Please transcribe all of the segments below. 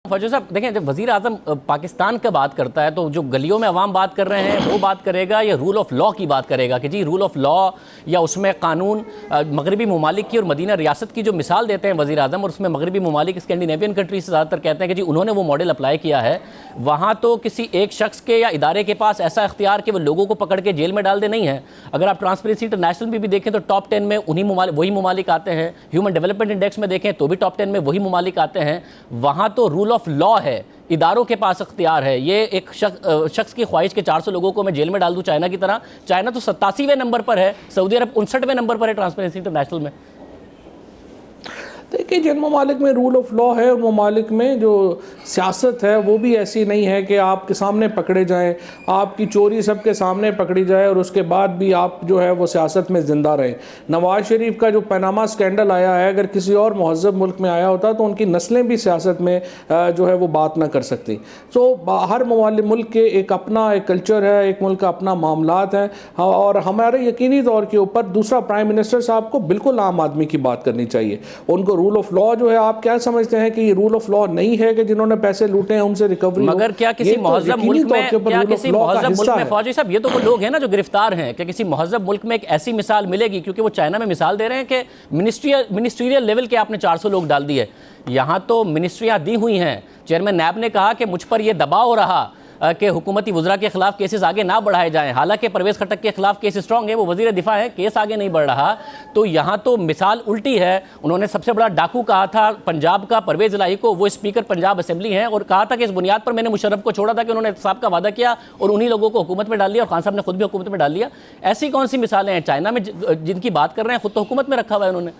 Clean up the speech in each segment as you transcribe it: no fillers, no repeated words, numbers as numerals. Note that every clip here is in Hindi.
फौजी साहब देखें, जब वज़ीर आज़म पाकिस्तान का बात करता है तो जो गलियों में अवाम बात कर रहे हैं वो बात करेगा या रूल ऑफ लॉ की बात करेगा कि जी रूल ऑफ लॉ या उसमें कानून। मगरबी ममालिक की और मदीना रियासत की जो मिसाल देते हैं वज़ीर आज़म, और उसमें मगरबी ममालिक स्कैंडिनेवियन कंट्री से ज़्यादातर कहते हैं कि जी उन्होंने वो मॉडल अप्लाई किया है। वहाँ तो किसी एक शख्स के या इदारे के पास ऐसा इख्तियार कि वो लोगों को पकड़ के जेल में डाल दे नहीं है। अगर आप ट्रांसपेरेंसी इंटरनेशनल भी देखें तो टॉप 10 में वही ममालिक आते हैं। ह्यूमन डेवलपमेंट इंडेक्स में देखें तो भी टॉप 10 में वही ममालिक आते हैं। वहाँ तो रूल ऑफ लॉ है, इदारों के पास अख्तियार है। ये एक शख्स की ख्वाहिश के 400 लोगों को मैं जेल में डाल दूं चाइना की तरह। चाइना तो 87वें नंबर पर है, सऊदी अरब 59वें नंबर पर है ट्रांसपेरेंसी इंटरनेशनल में। देखिए, जिन ममालिक में रूल ऑफ लॉ है उन ममालिक में जो सियासत है वो भी ऐसी नहीं है कि आपके सामने पकड़े जाएं, आपकी चोरी सबके सामने पकड़ी जाए और उसके बाद भी आप जो है वो सियासत में ज़िंदा रहें। नवाज शरीफ का जो पनामा स्कैंडल आया है, अगर किसी और महज़ब मुल्क में आया होता तो उनकी नस्लें भी सियासत में जो है वो बात ना कर सकती। तो हर मुल्क के एक अपना एक कल्चर है, एक मुल्क का अपना मामलात है। और हमारे यकीनी तौर के ऊपर दूसरा प्राइम मिनिस्टर साहब को बिल्कुल आम आदमी की बात करनी चाहिए। उनको रूल ऑफ लॉ जो है, आप क्या समझते हैं कि ये रूल ऑफ लॉ नहीं है कि जिन्होंने पैसे लूटे हैं उनसे रिकवरी? मगर क्या किसी महज़ब मुल्क में फौजी साहब, ये तो वो लोग हैं ना जो गिरफ्तार हैं, क्या किसी महज़ब मुल्क में एक ऐसी मिसाल मिलेगी? क्योंकि वो चाइना में मिसाल दे रहे हैं कि मिनिस्ट्रियल लेवल के आपने 400 लोग डाल दिए। यहाँ तो मिनिस्ट्रियाँ दी हुई हैं। चेयरमैन नैब ने कहा कि मुझ पर यह दबाव रहा कि हुकूमती वज़रा के खिलाफ केसेस आगे ना बढ़ाए जाएं। हालांकि परवेज़ खट्टक के खिलाफ केस स्ट्रॉन्ग है, वो वज़ीर दिफा है, केस आगे नहीं बढ़ रहा। तो यहाँ तो मिसाल उल्टी है। उन्होंने सबसे बड़ा डाकू कहा था पंजाब का परवेज़ इलाही को, वो स्पीकर पंजाब असेंबली हैं, और कहा था कि इस बुनियाद पर मैंने मुशर्रफ को छोड़ा था कि उन्होंने एहतसाब का वादा किया और उन्हीं लोगों को हुकूमत में डाल दिया, और खान साहब ने खुद भी हुकूमत में डाल दिया। ऐसी कौन सी मिसालें हैं? चाइना में जिनकी बात कर रहे हैं खुद तो हुकूमत में रखा हुआ है उन्होंने।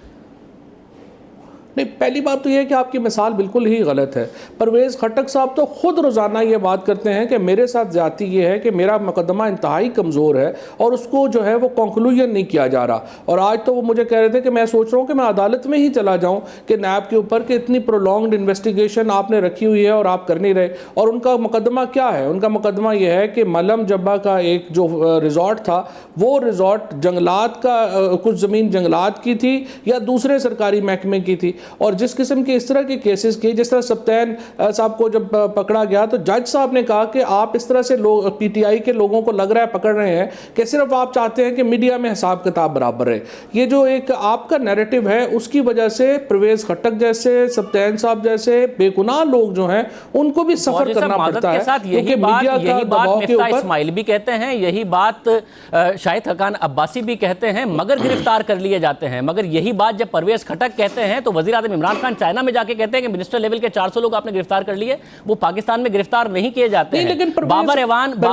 नहीं, पहली बात तो ये है कि आपकी मिसाल बिल्कुल ही गलत है। परवेज़ खट्टक साहब तो खुद रोज़ाना ये बात करते हैं कि मेरे साथ ज़्यादती ये है कि मेरा मुकदमा इंतहाई कमज़ोर है और उसको जो है वो कंक्लूजन नहीं किया जा रहा। और आज तो वो मुझे कह रहे थे कि मैं सोच रहा हूँ कि मैं अदालत में ही चला जाऊँ कि नैब के ऊपर कि इतनी प्रोलॉन्ग्ड इन्वेस्टिगेशन आपने रखी हुई है और आप कर नहीं रहे। और उनका मुकदमा क्या है? उनका मुकदमा ये है कि मलम जब्बा का एक जो रिज़ॉर्ट था, वो रिज़ॉर्ट जंगलात का कुछ ज़मीन जंगलात की थी या दूसरे सरकारी महकमे की थी। और जिस किस्म के इस तरह के केसेस के, जिस तरह सप्तान साहब को जब पकड़ा गया तो जज साहब ने कहा कि आप इस तरह से लोग पीटीआई के लोगों को लग रहा है पकड़ रहे हैं कि सिर्फ आप चाहते हैं कि मीडिया में हिसाब किताब बराबर रहे। ये जो एक आपका नैरेटिव है उसकी वजह से परवेज़ खट्टक जैसे, सप्तान साहब जैसे बेगुनाह लोग जो हैं उनको भी सफर करना पड़ता है। यही बात मिफ्ताह इस्माइल भी कहते हैं, यही बात शाहिद हकान अब्बासी भी कहते हैं, मगर गिरफ्तार कर लिए जाते हैं। मगर यही बात जब परवेज़ खट्टक कहते हैं तो वज़ीर आज़म इमरान खान चाइना में जाके कहते हैं कि मिनिस्टर लेवल के 400 लोग आपने गिरफ्तार कर लिए, वो पाकिस्तान में गिरफ्तार नहीं किए जाते हैं। लेकिन बाबर एवान वो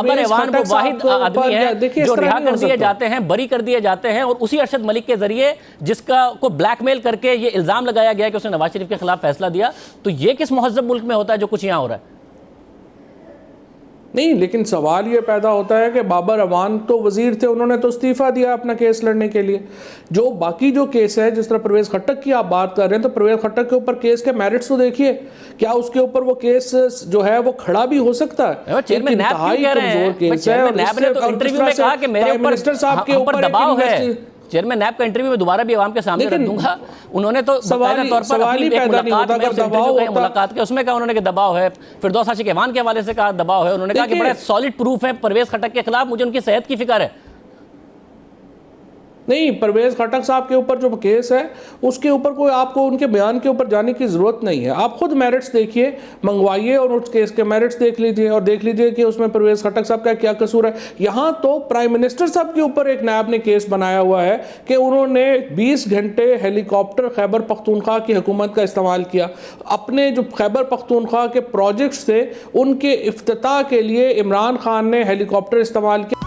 वाहिद आदमी है जो रिहा कर दिए जाते हैं, बरी कर दिए जाते हैं, और उसी अरशद मलिक के जरिए जिसका को ब्लैकमेल करके ये इल्जाम लगाया गया कि उसने नवाज शरीफ के खिलाफ फैसला दिया। तो ये किस महज़ब मुल्क में होता है जो कुछ यहाँ हो रहा है? नहीं, लेकिन सवाल ये पैदा होता है कि बाबर अवान तो वज़ीर थे, उन्होंने तो इस्तीफ़ा दिया अपना केस लड़ने के लिए। जो बाकी जो केस है, जिस तरह परवेज़ खट्टक की आप बात कर रहे हैं, तो परवेज़ खट्टक के ऊपर केस के मेरिट्स तो देखिए, क्या उसके ऊपर वो केस जो है वो खड़ा भी हो सकता है? चेयरमैन नैब कह रहे हैं, चेयरमैन नैब ने तो इंटरव्यू में कहा कि मेरे ऊपर मिनिस्टर साहब के ऊपर दबाव है। चेयरमैन नैब का इंटरव्यू में दोबारा भी आवाम के सामने रख दूंगा। उन्होंने तो बाकायदा तौर पर अपनी मुलाकात के उसमें कहा उन्होंने कि दबाव है। फिरदौस आशिक एवान के हवाले से कहा दबाव है। उन्होंने कहा कि बड़ा सॉलिड प्रूफ है परवेज़ खट्टक के खिलाफ, मुझे उनकी सेहत की फिक्र है। नहीं, परवेज़ खट्टक साहब के ऊपर जो केस है उसके ऊपर कोई आपको उनके बयान के ऊपर जाने की ज़रूरत नहीं है। आप खुद मेरिट्स देखिए, मंगवाइए और उस केस के मेरिट्स देख लीजिए और देख लीजिए कि उसमें परवेज़ खट्टक साहब का क्या कसूर है। यहाँ तो प्राइम मिनिस्टर साहब के ऊपर एक नैब ने केस बनाया हुआ है कि उन्होंने 20 घंटे हेलीकॉप्टर खैबर पख्तूनख्वा की हुकूमत का इस्तेमाल किया। अपने जो खैबर पख्तूनख्वा के प्रोजेक्ट्स थे उनके इफ्तिताह के लिए इमरान खान ने हेलीकॉप्टर इस्तेमाल किया।